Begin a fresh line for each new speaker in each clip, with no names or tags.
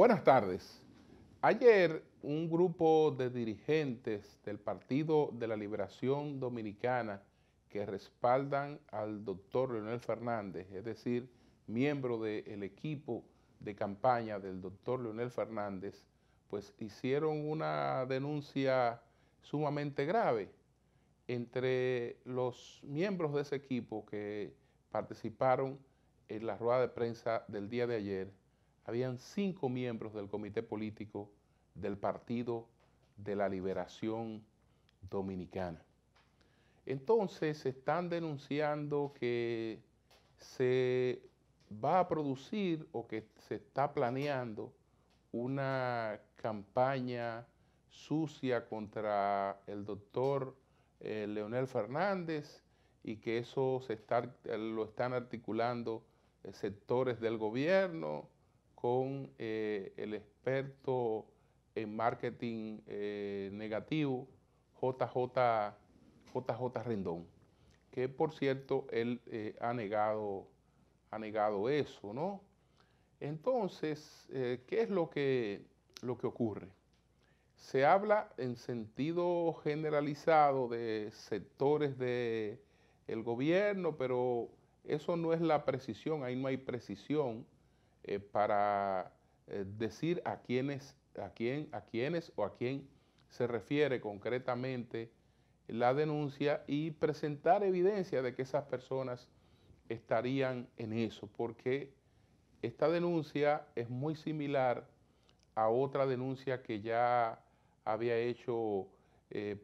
Buenas tardes. Ayer un grupo de dirigentes del Partido de la Liberación Dominicana que respaldan al doctor Leonel Fernández, es decir, miembro del equipo de campaña del doctor Leonel Fernández, pues hicieron una denuncia sumamente grave. Entre los miembros de ese equipo que participaron en la rueda de prensa del día de ayer, habían 5 miembros del comité político del Partido de la Liberación Dominicana. Entonces están denunciando que se va a producir o que se está planeando una campaña sucia contra el doctor Leonel Fernández y que eso lo están articulando sectores del gobierno con el experto en marketing negativo, JJ Rendón, que por cierto él ha negado eso, ¿no? Entonces, ¿qué es lo que ocurre? Se habla en sentido generalizado de sectores del gobierno, pero eso no es la precisión, ahí no hay precisión para decir a quiénes o a quién se refiere concretamente la denuncia y presentar evidencia de que esas personas estarían en eso, porque esta denuncia es muy similar a otra denuncia que ya había hecho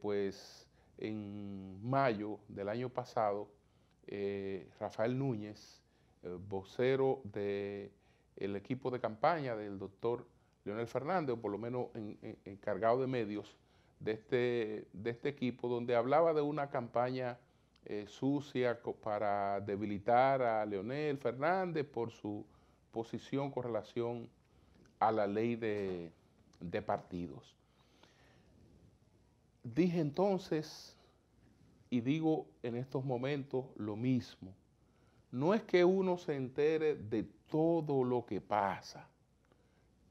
pues en mayo del año pasado Rafael Núñez, vocero del equipo de campaña del doctor Leonel Fernández, o por lo menos encargado de medios de este equipo, donde hablaba de una campaña sucia para debilitar a Leonel Fernández por su posición con relación a la ley de partidos. Dije entonces, y digo en estos momentos lo mismo, no es que uno se entere de todo lo que pasa,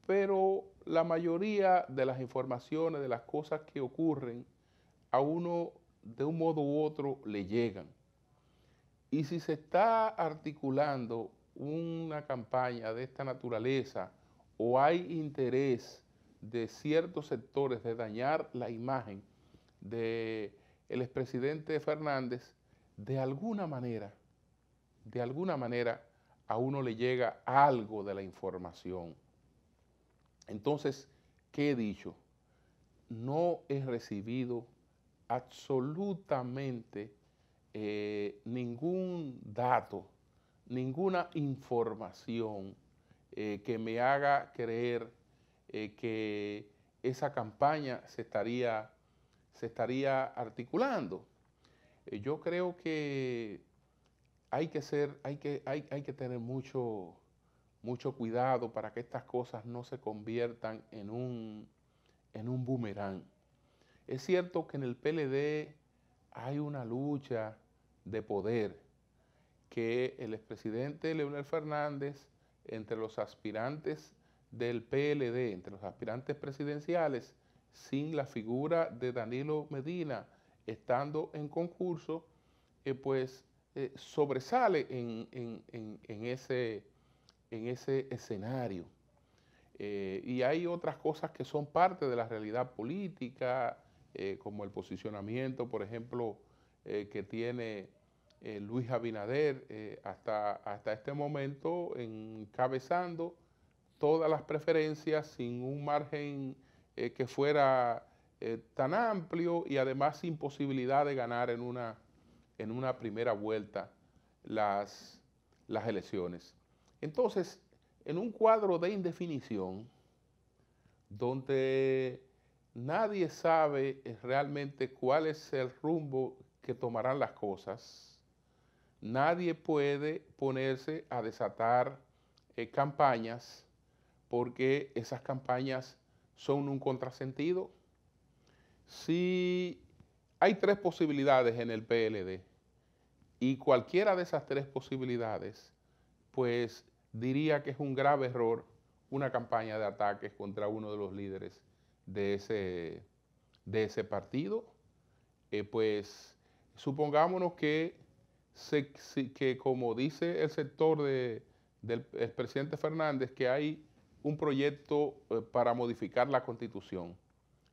pero la mayoría de las informaciones, de las cosas que ocurren, a uno de un modo u otro le llegan. Y si se está articulando una campaña de esta naturaleza o hay interés de ciertos sectores de dañar la imagen del expresidente Fernández, de alguna manera, a uno le llega algo de la información. Entonces, ¿qué he dicho? No he recibido absolutamente ningún dato, ninguna información que me haga creer que esa campaña se estaría articulando. Yo creo que hay que tener mucho cuidado para que estas cosas no se conviertan en un boomerang. Es cierto que en el PLD hay una lucha de poder, que el expresidente Leonel Fernández, entre los aspirantes del PLD, entre los aspirantes presidenciales, sin la figura de Danilo Medina estando en concurso, sobresale en ese escenario. Y hay otras cosas que son parte de la realidad política, como el posicionamiento, por ejemplo, que tiene Luis Abinader hasta este momento encabezando todas las preferencias sin un margen que fuera tan amplio y además sin posibilidad de ganar en una primera vuelta las elecciones. Entonces, en un cuadro de indefinición, donde nadie sabe realmente cuál es el rumbo que tomarán las cosas, nadie puede ponerse a desatar campañas porque esas campañas son un contrasentido. Si hay 3 posibilidades en el PLD y cualquiera de esas 3 posibilidades, pues diría que es un grave error una campaña de ataques contra uno de los líderes de ese partido. Pues supongámonos que, que como dice el sector del el presidente Fernández, que hay un proyecto para modificar la Constitución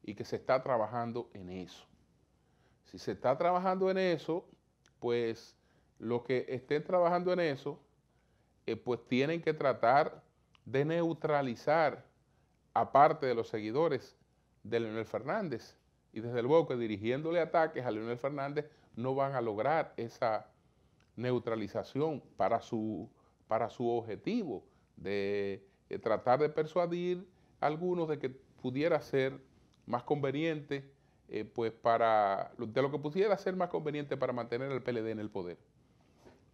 y que se está trabajando en eso. Si se está trabajando en eso, pues los que estén trabajando en eso, pues tienen que tratar de neutralizar a parte de los seguidores de Leonel Fernández. Y desde luego que dirigiéndole ataques a Leonel Fernández no van a lograr esa neutralización para su objetivo de tratar de persuadir a algunos de que pudiera ser más conveniente, pues de lo que pudiera ser más conveniente para mantener al PLD en el poder.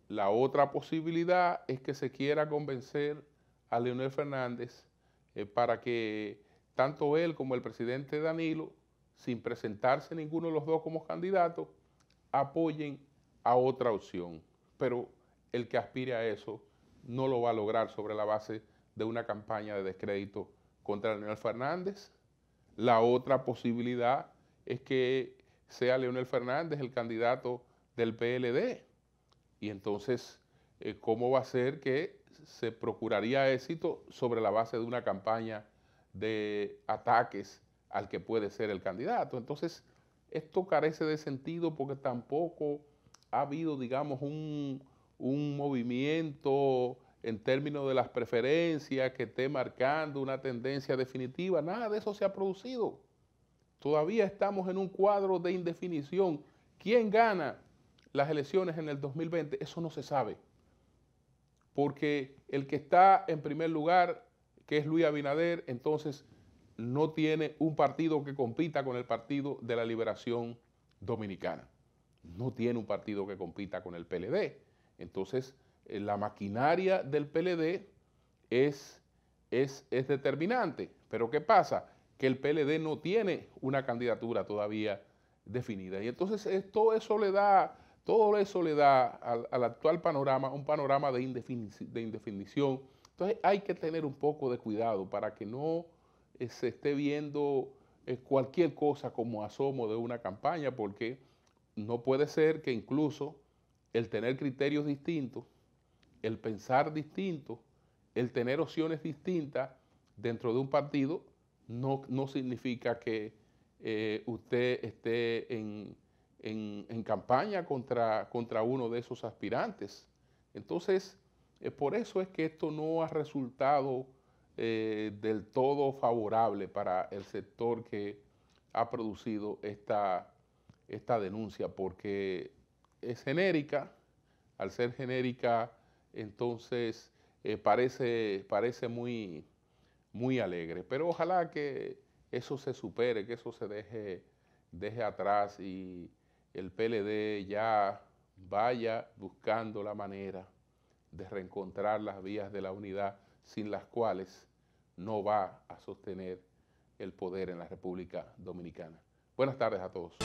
La otra posibilidad es que se quiera convencer a Leonel Fernández para que tanto él como el presidente Danilo, sin presentarse ninguno de los dos como candidatos, apoyen a otra opción. Pero el que aspire a eso no lo va a lograr sobre la base de una campaña de descrédito contra Leonel Fernández. La otra posibilidad es que sea Leonel Fernández el candidato del PLD. Y entonces, ¿cómo va a ser que se procuraría éxito sobre la base de una campaña de ataques al que puede ser el candidato? Entonces, esto carece de sentido porque tampoco ha habido, digamos, un movimiento en términos de las preferencias que esté marcando una tendencia definitiva. Nada de eso se ha producido. Todavía estamos en un cuadro de indefinición. ¿Quién gana las elecciones en el 2020? Eso no se sabe. Porque el que está en primer lugar, que es Luis Abinader, entonces no tiene un partido que compita con el Partido de la Liberación Dominicana. No tiene un partido que compita con el PLD. Entonces, la maquinaria del PLD es determinante. Pero ¿qué pasa? Que el PLD no tiene una candidatura todavía definida. Y entonces todo eso le da al actual panorama un panorama de indefinición. Entonces hay que tener un poco de cuidado para que no se esté viendo cualquier cosa como asomo de una campaña, porque no puede ser que incluso el tener criterios distintos, el pensar distinto, el tener opciones distintas dentro de un partido, no significa que usted esté en campaña contra uno de esos aspirantes. Entonces, por eso es que esto no ha resultado del todo favorable para el sector que ha producido esta denuncia, porque es genérica. Al ser genérica, entonces parece muy alegre. Pero ojalá que eso se supere, que eso se deje atrás y el PLD ya vaya buscando la manera de reencontrar las vías de la unidad, sin las cuales no va a sostener el poder en la República Dominicana. Buenas tardes a todos.